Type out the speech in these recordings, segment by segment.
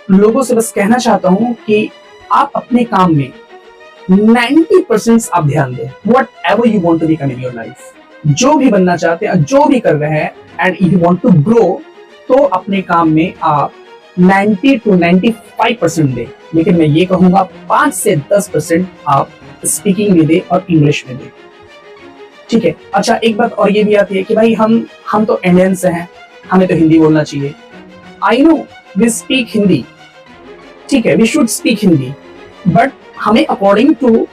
लोगों से बस कहना चाहता हूँ कि आप अपने काम में 90% आप ध्यान दें। Whatever you want to become in your life, जो भी बनना चाहते हैं, जो भी कर रहे हैं and if you want to grow, तो अपने काम में आप 90 to 95% दें। लेकिन मैं ये कहूंगा 5 से 10% आप स्पीकिंग में दें और इंग्लिश में दें। ठीक है। अच्छा, एक बात और ये भी आती है कि भाई हम तो इंडियन से हैं, हमें तो हिंदी बोलना चाहिए। I know we speak Hindi, ठीक है, we should speak Hindi, but हमें according to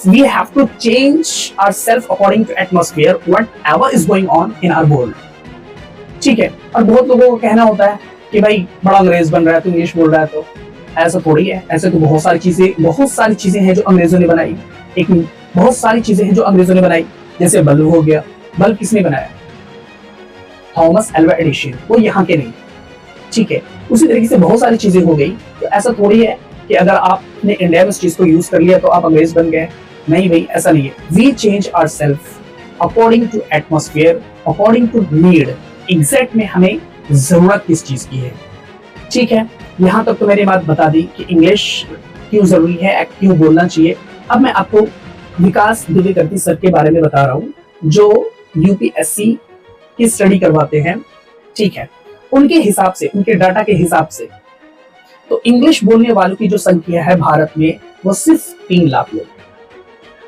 we have to change ourselves according to atmosphere whatever is going on in our world. ठीक है। और बहुत लोगों को कहना होता है कि भाई बड़ा अंग्रेज बन रहा है तो इंग्लिश बोल रहा है, तो ऐसा थोड़ी है। ऐसे तो बहुत सारी चीजें हैं जो अंग्रेजों ने बनाई। बहुत सारी चीजें हैं जो अंग्रेजों ने बनाई, जैसे बल्ब हो गया। बल्ब किसने बनाया? थॉमस एल्वा एडिसन, वो यहाँ के नहीं। ठीक है। उसी तरीके से बहुत सारी चीजें हो गई। तो ऐसा थोड़ी है कि अगर आपने इंडिया में इस चीज को यूज कर लिया तो आप अंग्रेज बन गए। नहीं भाई, ऐसा नहीं है। We change ourselves according to atmosphere, according to need. Exact में हमें जरूरत किस चीज की है। ठीक है। यहाँ तक तो मैंने बात बता दी कि इंग्लिश क्यों जरूरी है, क्यों बोलना चाहिए। अब मैं आपको विकास द्विवेदी सर के बारे में बता रहा हूँ, जो यूपीएससी की स्टडी करवाते हैं। ठीक है। उनके हिसाब से, उनके डाटा के हिसाब से, तो इंग्लिश बोलने वालों की जो संख्या है भारत में, वो सिर्फ 3 लाख लोग।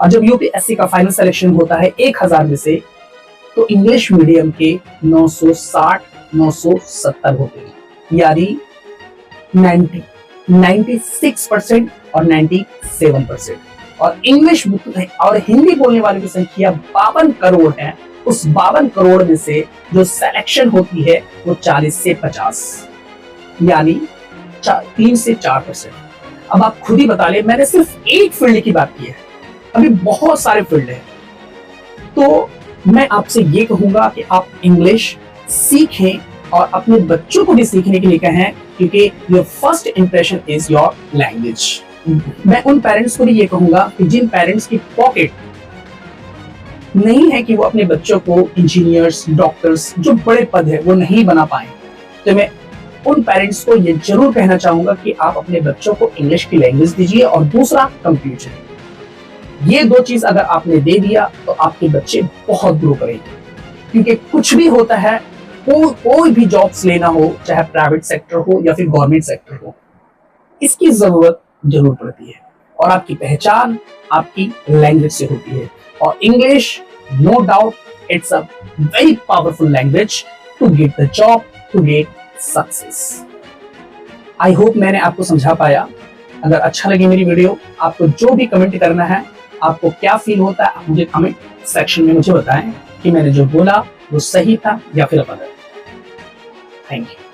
और जब यूपीएससी का फाइनल सिलेक्शन होता है 1000 में से, तो इंग्लिश मीडियम के 960-970 होते हैं, यानी 96% और 97%। और इंग्लिश और हिंदी बोलने वालों की संख्या 52 करोड़ है। उस 52 करोड़ में से जो सिलेक्शन होती है वो 40 से 50, यानी 3 से 4%। अब आप खुद ही बता ले, मैंने सिर्फ एक फील्ड की बात की है, अभी बहुत सारे फील्ड हैं। तो मैं आपसे ये कहूंगा कि आप इंग्लिश सीखें और अपने बच्चों को भी सीखने के लिए कहें, क्योंकि your first impression is your language. मैं उन पेरेंट्स को भी ये कहूंगा कि जिन पेरेंट्स की पॉकेट नहीं है कि वो अपने बच्चों को इंजीनियर्स, डॉक्टर्स, जो बड़े पद है वो नहीं बना पाए, तो मैं उन पेरेंट्स को ये जरूर कहना चाहूंगा कि आप अपने बच्चों को इंग्लिश की लैंग्वेज दीजिए। और दूसरा, कंप्यूटर। ये 2 चीज अगर आपने दे दिया तो आपके बच्चे बहुत ग्रो करेंगे। क्योंकि कुछ भी होता है, कोई भी जॉब्स लेना हो, चाहे प्राइवेट सेक्टर हो या फिर गवर्नमेंट सेक्टर हो, इसकी जरूरत जरूर पड़ती है। और आपकी पहचान आपकी लैंग्वेज से होती है। और English, no doubt, it's a very powerful language to get the job, to get success. I hope मैंने आपको समझा पाया। अगर अच्छा लगे मेरी वीडियो, आपको जो भी कमेंट करना है, आपको क्या फील होता है, आप मुझे कमेंट सेक्शन में मुझे बताएं कि मैंने जो बोला वो सही था या फिर गलत। Thank you.